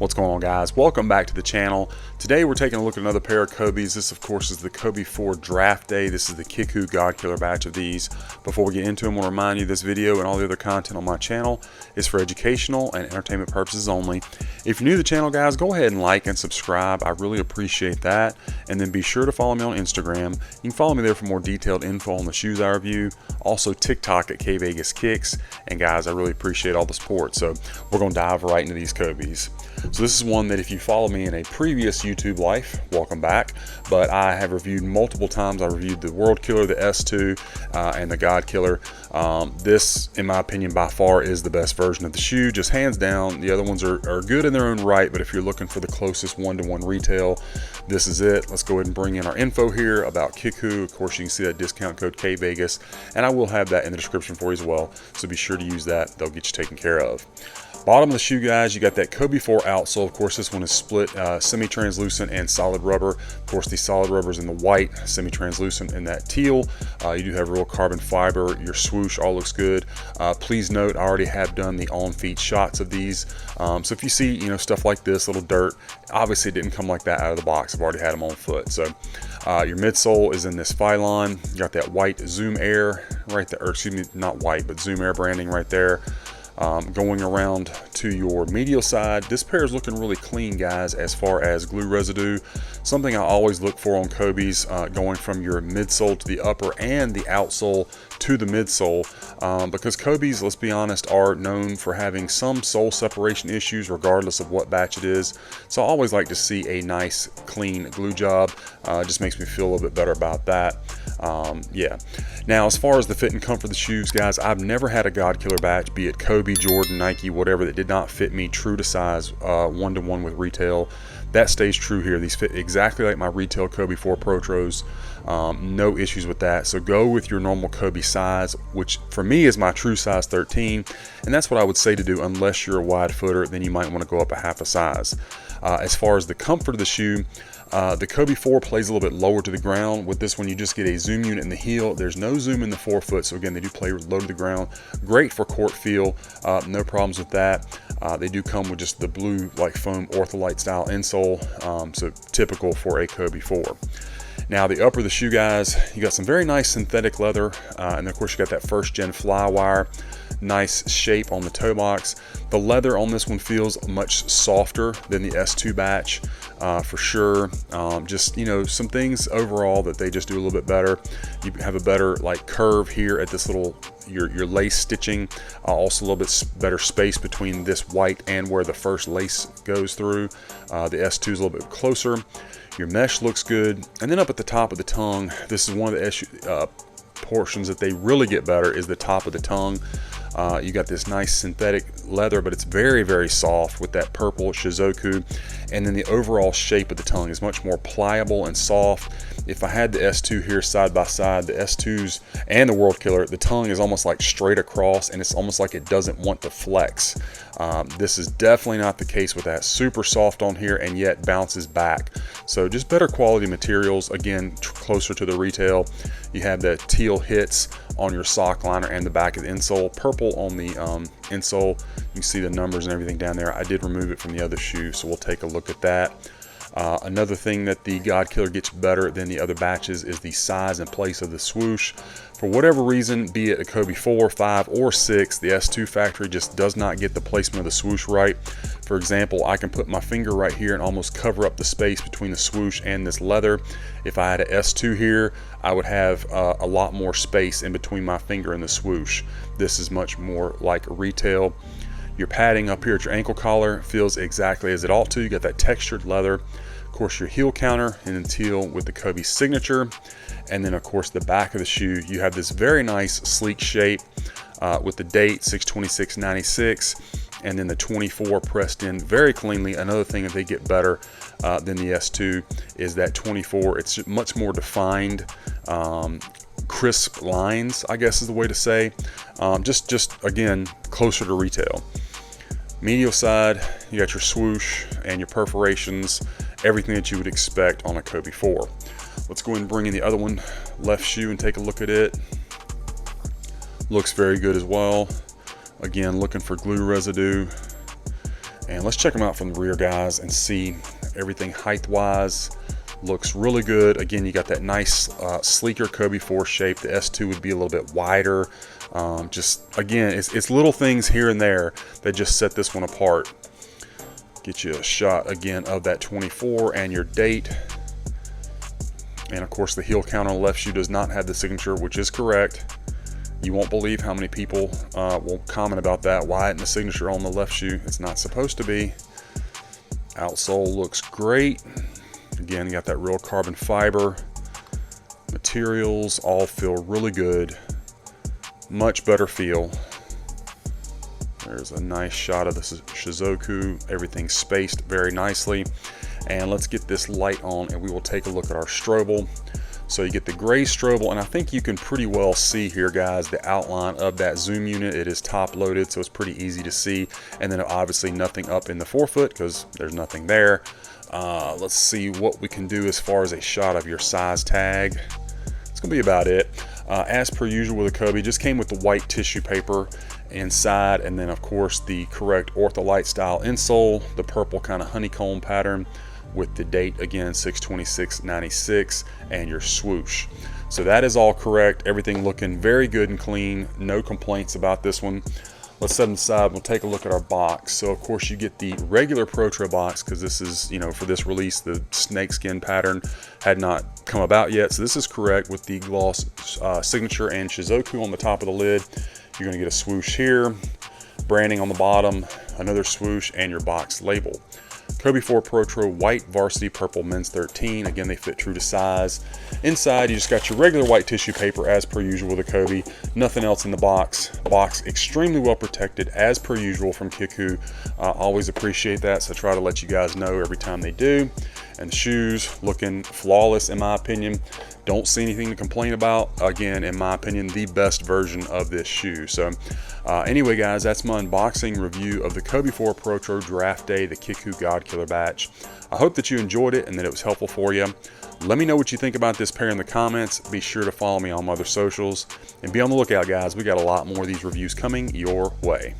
What's going on, guys? Welcome back to the channel. Today we're taking a look at another pair of Kobes. This of course is the Kobe 4 draft day. This is the Kickwho God Killer batch of these. Before we get into them, I want to remind you this video and all the other content on my channel is for educational and entertainment purposes only. If you're new to the channel, guys, go ahead and like and subscribe. I really appreciate that. And then be sure to follow me on Instagram. You can follow me there for more detailed info on the shoes I review. Also TikTok at kvegaskickz. And guys, I really appreciate all the support. So we're going to dive right into these Kobes. So this is one that if you follow me in a previous YouTube life, welcome back, but I have reviewed multiple times. I reviewed the World Killer, the S2, and the God Killer. This, in my opinion, by far is the best version of the shoe, just hands down. The other ones are good in their own right, but if you're looking for the closest one-to-one retail, this is it. Let's go ahead and bring in our info here about Kickwho. Of course, you can see that discount code KVEGAS, and I will have that in the description for you as well, so be sure to use that. They'll get you taken care of. Bottom of the shoe, guys, you got that Kobe 4 outsole. Of course, this one is split semi-translucent and solid rubber. Of course, the solid rubber is in the white, semi-translucent in that teal. You do have real carbon fiber. Your swoosh all looks good. Please note, I already have done the on-feet shots of these. So if you see, stuff like this, little dirt, obviously it didn't come like that out of the box. I've already had them on foot. So your midsole is in this Phylon. You got that white Zoom Air right there, or excuse me, not white, but Zoom Air branding right there. Going around to your medial side, this pair is looking really clean, guys, as far as glue residue. Something I always look for on Kobes, going from your midsole to the upper and the outsole to the midsole, because Kobes, let's be honest, are known for having some sole separation issues regardless of what batch it is. So I always like to see a nice clean glue job. Just makes me feel a little bit better about that. Yeah. Now, as far as the fit and comfort of the shoes, guys, I've never had a God Killer batch, be it Kobe, Jordan, Nike, whatever, that did not fit me true to size, one-to-one with retail. That stays true here. These fit exactly like my retail Kobe 4 Protros. No issues with that. So go with your normal Kobe size, which for me is my true size 13. And that's what I would say to do, unless you're a wide footer, then you might want to go up a half a size. As far as the comfort of the shoe, the Kobe 4 plays a little bit lower to the ground. With this one, you just get a zoom unit in the heel. There's no zoom in the forefoot, so again, they do play low to the ground. Great for court feel, no problems with that. They do come with just the blue like foam Ortholite style insole, so typical for a Kobe 4. Now the upper of the shoe, guys, you got some very nice synthetic leather, and of course you got that first gen fly wire. Nice shape on the toe box. The leather on this one feels much softer than the S2 batch, for sure. Just, some things overall that they just do a little bit better. You have a better like curve here at this little, your lace stitching. Also a little bit better space between this white and where the first lace goes through. The S2 is a little bit closer. Your mesh looks good. And then up at the top of the tongue, this is one of the portions that they really get better, is the top of the tongue. You got this nice synthetic leather, but it's very, very soft with that purple Shizuku. And then the overall shape of the tongue is much more pliable and soft. If I had the S2 here side by side, the S2s and the World Killer, the tongue is almost like straight across, and it's almost like it doesn't want to flex. This is definitely not the case with that. Super soft on here and yet bounces back. So just better quality materials, again, closer to the retail. You have the teal hits on your sock liner and the back of the insole, purple on the insole. You can see the numbers and everything down there. I did remove it from the other shoe, so we'll take a look at that. Another thing that the God Killer gets better than the other batches is the size and place of the swoosh. For whatever reason, be it a Kobe 4, 5, or 6, the S2 factory just does not get the placement of the swoosh right. For example, I can put my finger right here and almost cover up the space between the swoosh and this leather. If I had an S2 here, I would have a lot more space in between my finger and the swoosh. This is much more like retail. Your padding up here at your ankle collar feels exactly as it ought to. You got that textured leather. Of course, your heel counter in the teal with the Kobe signature. And then of course the back of the shoe, you have this very nice sleek shape with the date 6/26/96, and then the 24 pressed in very cleanly. Another thing that they get better than the S2 is that 24. It's much more defined, crisp lines, I guess is the way to say. Just again, closer to retail. Medial side, you got your swoosh and your perforations, everything that you would expect on a Kobe 4. Let's go ahead and bring in the other one, left shoe, and take a look at it. Looks very good as well. Again, looking for glue residue. And let's check them out from the rear, guys, and see everything height-wise. Looks really good. Again, you got that nice sleeker Kobe 4 shape. The S2 would be a little bit wider. Just again, it's little things here and there that just set this one apart. Get you a shot again of that 24 and your date. And of course, the heel count on the left shoe does not have the signature, which is correct. You won't believe how many people will comment about that. Why isn't the signature on the left shoe? It's not supposed to be. Outsole looks great. Again, you got that real carbon fiber. Materials all feel really good. Much better feel. There's a nice shot of the Shizuku. Everything's spaced very nicely. And let's get this light on and we will take a look at our strobel. So you get the gray strobel, and I think you can pretty well see here, guys, the outline of that zoom unit. It is top loaded, so it's pretty easy to see. And then obviously nothing up in the forefoot because there's nothing there. Let's see what we can do as far as a shot of your size tag. It's gonna be about it. As per usual with a Kobe, just came with the white tissue paper inside, and then of course the correct Ortholite style insole, the purple kind of honeycomb pattern with the date again 6/26/96 and your swoosh. So that is all correct. Everything looking very good and clean. No complaints about this one. Let's set them aside. We'll take a look at our box. So of course you get the regular Pro-Tro box because this is, you know, for this release the snakeskin pattern had not come about yet. So this is correct with the gloss signature and Shizuku on the top of the lid. You're going to get a swoosh here, branding on the bottom, another swoosh, and your box label. Kobe 4 Pro-Tro white varsity purple men's 13. Again, they fit true to size. Inside, you just got your regular white tissue paper as per usual with a Kobe. Nothing else in the box. Box extremely well protected as per usual from Kickwho. Always appreciate that, so try to let you guys know every time they do. And the shoes looking flawless in my opinion. Don't see anything to complain about. Again, in my opinion, the best version of this shoe. So anyway, guys, that's my unboxing review of the Kobe 4 Pro-Tro Draft Day, the Kickwho godkiller batch. I hope that you enjoyed it and that it was helpful for you. Let me know what you think about this pair in the comments. Be sure to follow me on my other socials and be on the lookout, guys. We got a lot more of these reviews coming your way.